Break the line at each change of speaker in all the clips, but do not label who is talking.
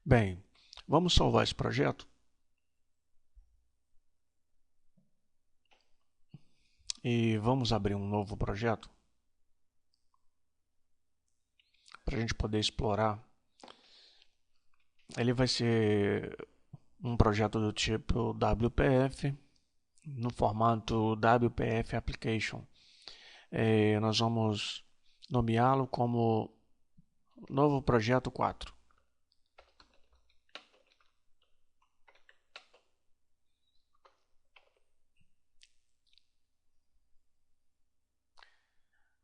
Bem, vamos salvar esse projeto e vamos abrir um novo projeto para a gente poder explorar. Ele vai ser um projeto do tipo WPF, no formato WPF Application. Nós vamos nomeá-lo como Novo Projeto 4.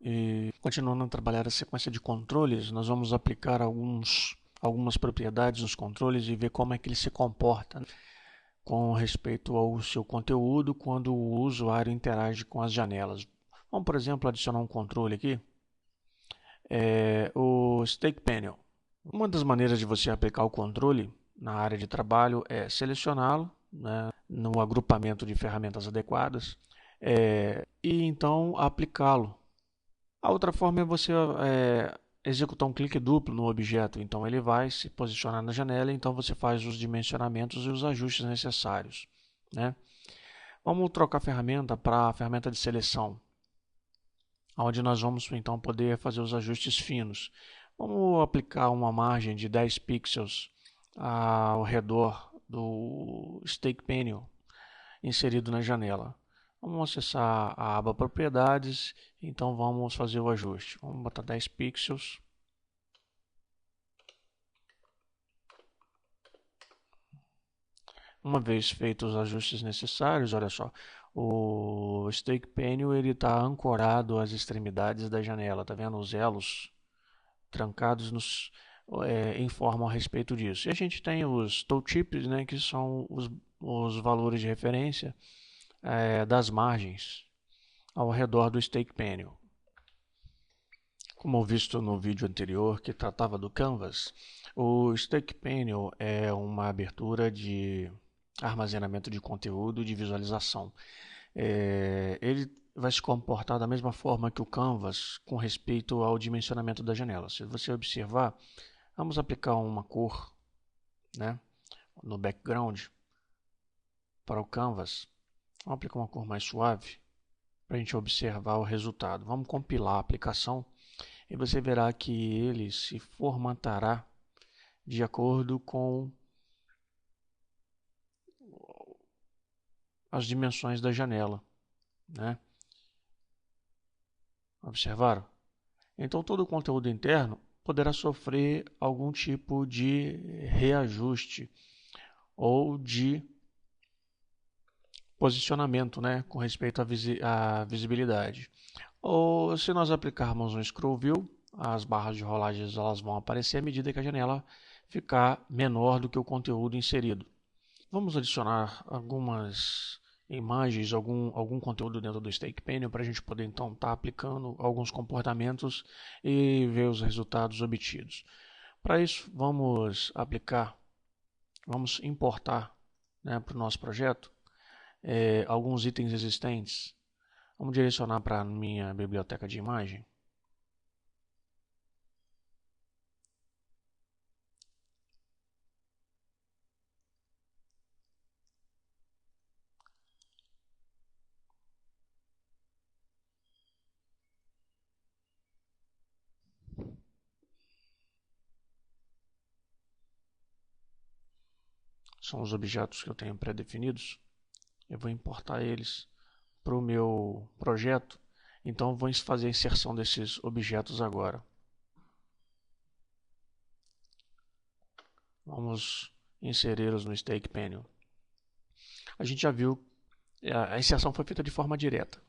E continuando a trabalhar a sequência de controles, nós vamos aplicar algumas propriedades nos controles e ver como é que ele se comporta com respeito ao seu conteúdo quando o usuário interage com as janelas. Vamos, por exemplo, adicionar um controle aqui, o Stake Panel. Uma das maneiras de você aplicar o controle na área de trabalho é selecioná-lo, né, no agrupamento de ferramentas adequadas, e então aplicá-lo. A outra forma é você executar um clique duplo no objeto, então ele vai se posicionar na janela, então você faz os dimensionamentos e os ajustes necessários, né? Vamos trocar a ferramenta para a ferramenta de seleção, onde nós vamos então poder fazer os ajustes finos. Vamos aplicar uma margem de 10 pixels ao redor do Stake Panel inserido na janela. Vamos acessar a aba Propriedades, então vamos fazer o ajuste. Vamos botar 10 pixels. Uma vez feitos os ajustes necessários, olha só, o Stake Panel está ancorado às extremidades da janela, tá vendo? Os elos trancados informam a respeito disso. E a gente tem os tooltips, né, que são os valores de referência das margens ao redor do Stake Panel. Como visto no vídeo anterior que tratava do Canvas, o Stake Panel é uma abertura de armazenamento de conteúdo de visualização. Ele vai se comportar da mesma forma que o Canvas com respeito ao dimensionamento da janela. Se você observar, vamos aplicar uma cor, né, no background para o Canvas. Vamos aplicar uma cor mais suave para a gente observar o resultado. Vamos compilar a aplicação e você verá que ele se formatará de acordo com as dimensões da janela, né? Observaram? Então todo o conteúdo interno poderá sofrer algum tipo de reajuste ou de posicionamento, né, com respeito à visibilidade. Ou se nós aplicarmos um Scroll View, as barras de rolagens elas vão aparecer à medida que a janela ficar menor do que o conteúdo inserido. Vamos adicionar algumas imagens, algum conteúdo dentro do Stake Panel para a gente poder então estar aplicando alguns comportamentos e ver os resultados obtidos. Para isso, vamos importar, né, para o nosso projeto alguns itens existentes. Vamos direcionar para a minha biblioteca de imagem. São os objetos que eu tenho pré-definidos. Eu vou importar eles para o meu projeto. Então, vou fazer a inserção desses objetos agora. Vamos inseri-los no Stake Panel. A gente já viu, a inserção foi feita de forma direta.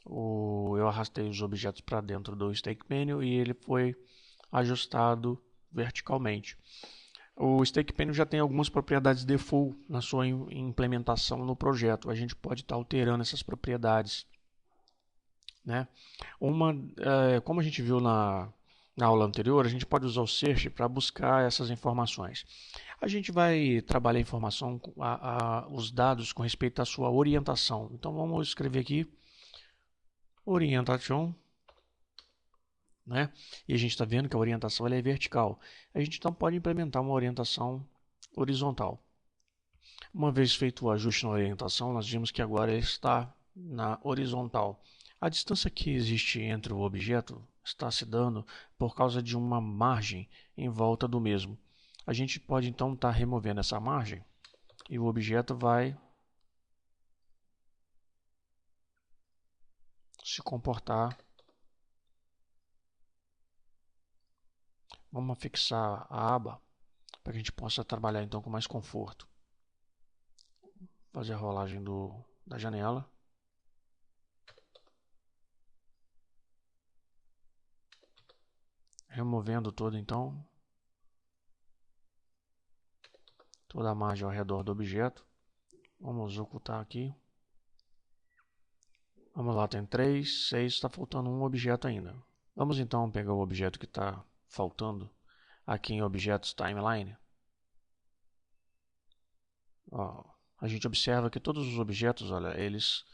Eu arrastei os objetos para dentro do Stake Panel e ele foi ajustado verticalmente. O Stake Panel já tem algumas propriedades default na sua implementação no projeto. A gente pode estar alterando essas propriedades, né? Como a gente viu na aula anterior, a gente pode usar o search para buscar essas informações. A gente vai trabalhar a informação, os dados com respeito à sua orientação. Então vamos escrever aqui orientation né? E a gente está vendo que a orientação ela é vertical. A gente então pode implementar uma orientação horizontal. Uma vez feito o ajuste na orientação, nós vimos que agora ele está na horizontal. A distância que existe entre o objeto está se dando por causa de uma margem em volta do mesmo. A gente pode então estar removendo essa margem e o objeto vai se comportar. Vamos fixar a aba para que a gente possa trabalhar então com mais conforto. Fazer a rolagem da janela. Removendo todo então toda a margem ao redor do objeto. Vamos ocultar aqui. Vamos lá, tem 3, 6, está faltando um objeto ainda. Vamos então pegar o objeto que está faltando aqui em Objetos Timeline. Ó, a gente observa que todos os objetos, olha, eles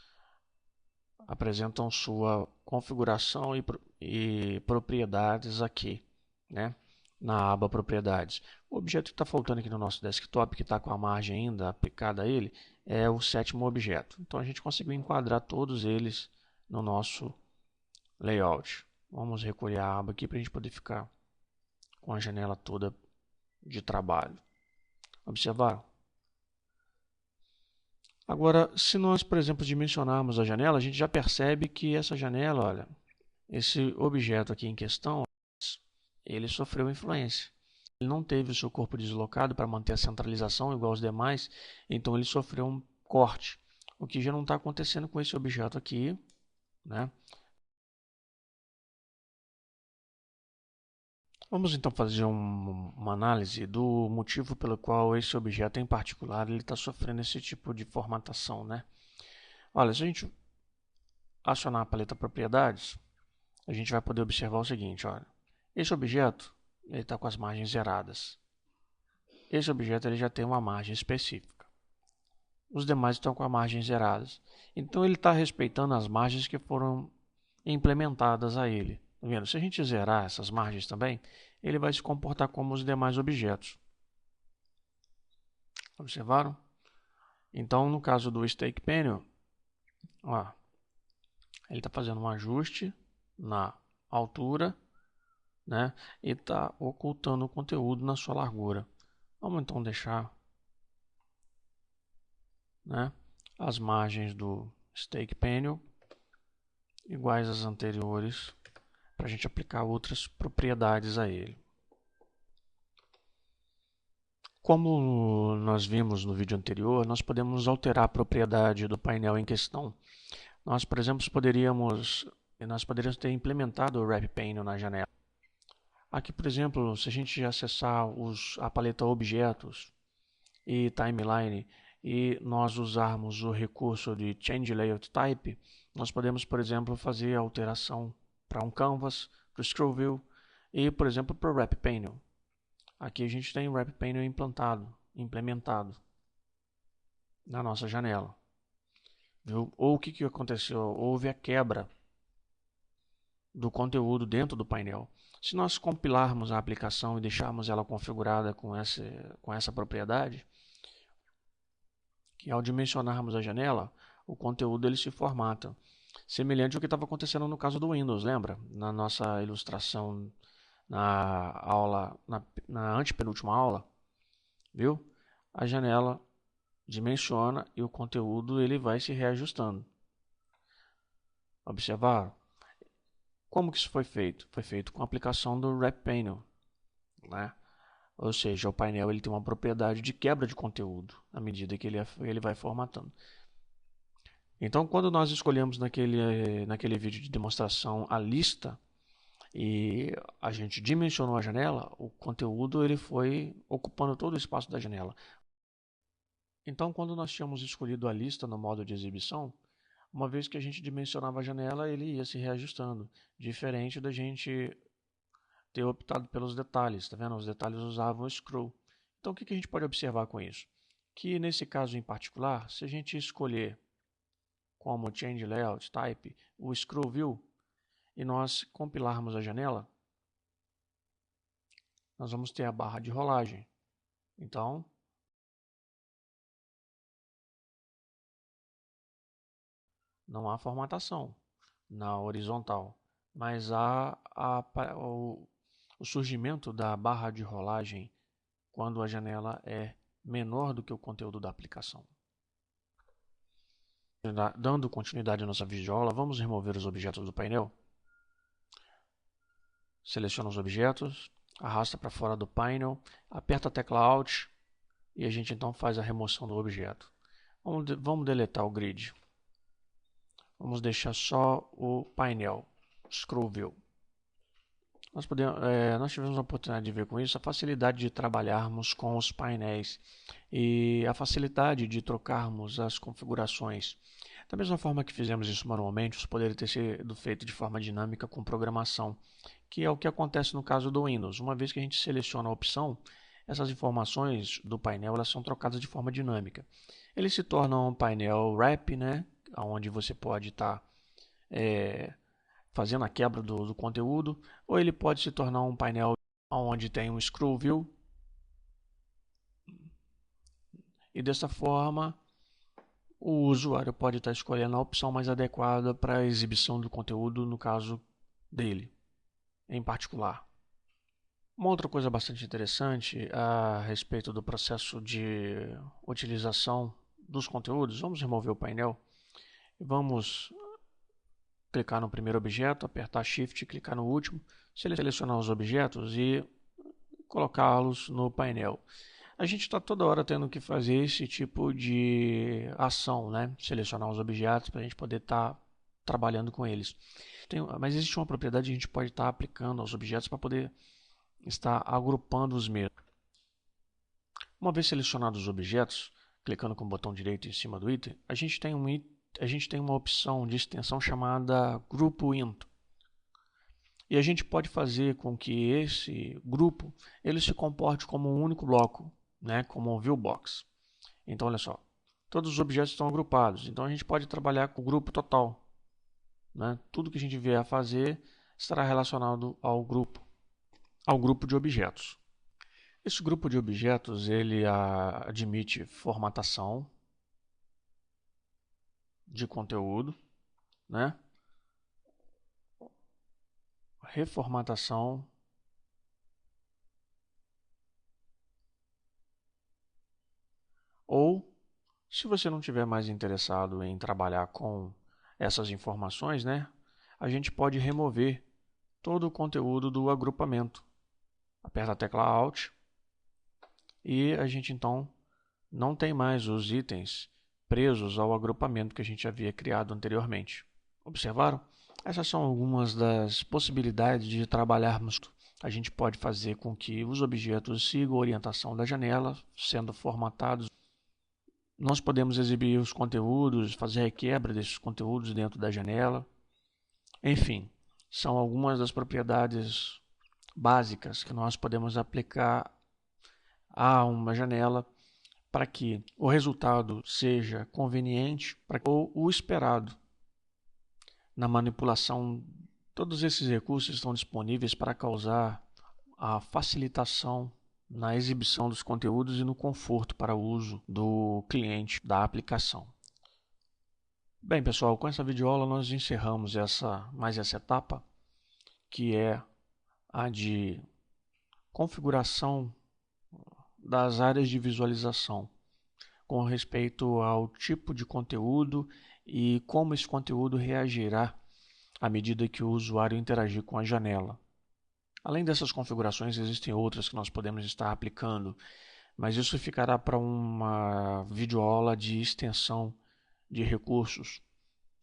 apresentam sua configuração e propriedades aqui, né? Na aba Propriedades. O objeto que está faltando aqui no nosso desktop, que está com a margem ainda aplicada a ele, é o 7º objeto. Então a gente conseguiu enquadrar todos eles no nosso layout. Vamos recolher a aba aqui para a gente poder ficar com a janela toda de trabalho. Observaram? Agora, se nós, por exemplo, dimensionarmos a janela, a gente já percebe que essa janela, olha, esse objeto aqui em questão, ele sofreu influência. Ele não teve o seu corpo deslocado para manter a centralização igual aos demais, então ele sofreu um corte, o que já não está acontecendo com esse objeto aqui, né? Vamos então fazer uma análise do motivo pelo qual esse objeto em particular ele está sofrendo esse tipo de formatação, né? Olha, se a gente acionar a paleta propriedades, a gente vai poder observar o seguinte, olha, esse objeto ele está com as margens zeradas. Esse objeto ele já tem uma margem específica. Os demais estão com a margem zeradas. Então ele está respeitando as margens que foram implementadas a ele. Tá vendo? Se a gente zerar essas margens também, ele vai se comportar como os demais objetos. Observaram? Então, no caso do Stake Panel, ó, ele está fazendo um ajuste na altura, né, e está ocultando o conteúdo na sua largura. Vamos então deixar, né, as margens do Stake Panel iguais às anteriores para a gente aplicar outras propriedades a ele. Como nós vimos no vídeo anterior, nós podemos alterar a propriedade do painel em questão. Nós, por exemplo, nós poderíamos ter implementado o Wrap Panel na janela. Aqui, por exemplo, se a gente acessar a paleta Objetos e Timeline e nós usarmos o recurso de Change Layout Type, nós podemos, por exemplo, fazer a alteração para um Canvas, para o Scroll View e, por exemplo, para o Wrap Panel. Aqui a gente tem o Wrap Panel implementado na nossa janela. Viu? Ou o que aconteceu? Houve a quebra do conteúdo dentro do painel. Se nós compilarmos a aplicação e deixarmos ela configurada com essa propriedade, que ao dimensionarmos a janela, o conteúdo ele se formata. Semelhante ao que estava acontecendo no caso do Windows, lembra? Na nossa ilustração na aula, na antepenúltima aula, viu? A janela dimensiona e o conteúdo ele vai se reajustando. Observaram? Como que isso foi feito? Foi feito com a aplicação do Wrap Panel, né? Ou seja, o painel ele tem uma propriedade de quebra de conteúdo à medida que ele vai formatando. Então, quando nós escolhemos naquele vídeo de demonstração a lista e a gente dimensionou a janela, o conteúdo ele foi ocupando todo o espaço da janela. Então, quando nós tínhamos escolhido a lista no modo de exibição, uma vez que a gente dimensionava a janela, ele ia se reajustando, diferente da gente ter optado pelos detalhes, tá vendo? Os detalhes usavam o scroll. Então, o que a gente pode observar com isso? Que nesse caso em particular, se a gente escolher como Change Layout Type o Scroll View, e nós compilarmos a janela, nós vamos ter a barra de rolagem. Então, não há formatação na horizontal, mas o surgimento da barra de rolagem quando a janela é menor do que o conteúdo da aplicação. Dando continuidade à nossa videoaula, vamos remover os objetos do painel. Seleciona os objetos, arrasta para fora do painel, aperta a tecla Alt e a gente então faz a remoção do objeto. Vamos deletar o grid. Vamos deixar só o painel, Scroll View. Nós tivemos a oportunidade de ver com isso a facilidade de trabalharmos com os painéis e a facilidade de trocarmos as configurações. Da mesma forma que fizemos isso manualmente, isso poderia ter sido feito de forma dinâmica com programação, que é o que acontece no caso do Windows. Uma vez que a gente seleciona a opção, essas informações do painel elas são trocadas de forma dinâmica. Ele se torna um painel wrap, né, onde você pode estar fazendo a quebra do conteúdo, ou ele pode se tornar um painel onde tem um Scroll View. E dessa forma, o usuário pode estar escolhendo a opção mais adequada para a exibição do conteúdo, no caso dele, em particular. Uma outra coisa bastante interessante a respeito do processo de utilização dos conteúdos, vamos remover o painel e vamos clicar no primeiro objeto, apertar Shift e clicar no último, selecionar os objetos e colocá-los no painel. A gente está toda hora tendo que fazer esse tipo de ação, né? Selecionar os objetos para a gente poder estar trabalhando com eles. Mas existe uma propriedade que a gente pode estar aplicando aos objetos para poder estar agrupando os mesmos. Uma vez selecionados os objetos, clicando com o botão direito em cima do item, a gente tem uma opção de extensão chamada Grupo Int. E a gente pode fazer com que esse grupo ele se comporte como um único bloco, né, como um viewbox. Então, olha só, todos os objetos estão agrupados. Então, a gente pode trabalhar com o grupo total. Né? Tudo que a gente vier a fazer estará relacionado ao grupo de objetos. Esse grupo de objetos ele admite formatação de conteúdo, né? Reformatação ou, se você não estiver mais interessado em trabalhar com essas informações, né, a gente pode remover todo o conteúdo do agrupamento. Aperta a tecla Alt e a gente então não tem mais os itens presos ao agrupamento que a gente havia criado anteriormente. Observaram? Essas são algumas das possibilidades de trabalharmos. A gente pode fazer com que os objetos sigam a orientação da janela, sendo formatados. Nós podemos exibir os conteúdos, fazer a requebra desses conteúdos dentro da janela. Enfim, são algumas das propriedades básicas que nós podemos aplicar a uma janela para que o resultado seja conveniente ou o esperado. Na manipulação, todos esses recursos estão disponíveis para causar a facilitação na exibição dos conteúdos e no conforto para o uso do cliente da aplicação. Bem, pessoal, com essa videoaula nós encerramos mais essa etapa, que é a de configuração das áreas de visualização com respeito ao tipo de conteúdo e como esse conteúdo reagirá à medida que o usuário interagir com a janela. Além dessas configurações, existem outras que nós podemos estar aplicando, mas isso ficará para uma videoaula de extensão de recursos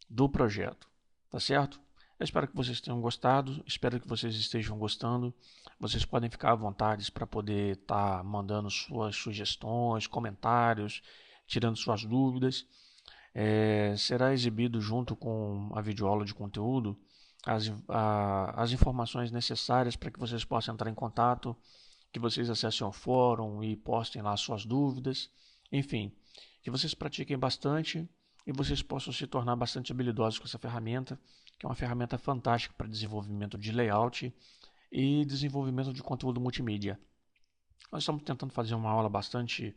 do projeto, tá certo? Eu espero que vocês tenham gostado, espero que vocês estejam gostando. Vocês podem ficar à vontade para poder estar mandando suas sugestões, comentários, tirando suas dúvidas. Será exibido junto com a videoaula de conteúdo as informações necessárias para que vocês possam entrar em contato, que vocês acessem o fórum e postem lá suas dúvidas. Enfim, que vocês pratiquem bastante e vocês possam se tornar bastante habilidosos com essa ferramenta, que é uma ferramenta fantástica para desenvolvimento de layout e desenvolvimento de conteúdo multimídia. Nós estamos tentando fazer uma aula bastante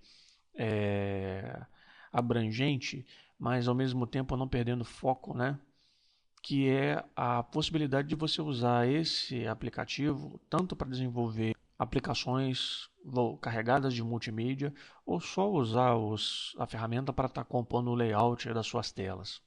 é, abrangente, mas ao mesmo tempo não perdendo foco, né? Que é a possibilidade de você usar esse aplicativo tanto para desenvolver aplicações carregadas de multimídia ou só usar a ferramenta para estar compondo o layout das suas telas.